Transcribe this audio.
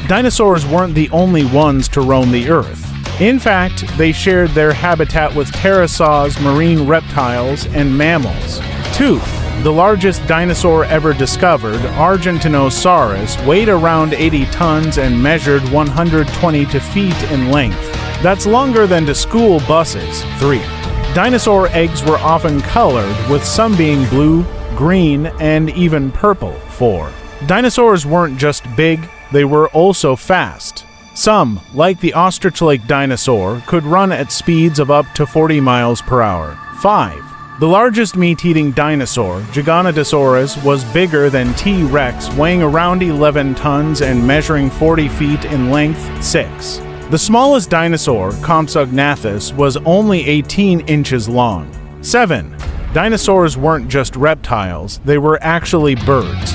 Dinosaurs weren't the only ones to roam the Earth. In fact, they shared their habitat with pterosaurs, marine reptiles, and mammals. 2. The largest dinosaur ever discovered, Argentinosaurus, weighed around 80 tons and measured 120 feet in length. That's longer than the school buses. 3. Dinosaur eggs were often colored, with some being blue, green, and even purple. 4. Dinosaurs weren't just big, they were also fast. Some, like the ostrich-like dinosaur, could run at speeds of up to 40 miles per hour. 5. The largest meat-eating dinosaur, Giganotosaurus, was bigger than T-Rex, weighing around 11 tons and measuring 40 feet in length. 6. The smallest dinosaur, Compsognathus, was only 18 inches long. 7. Dinosaurs weren't just reptiles, they were actually birds.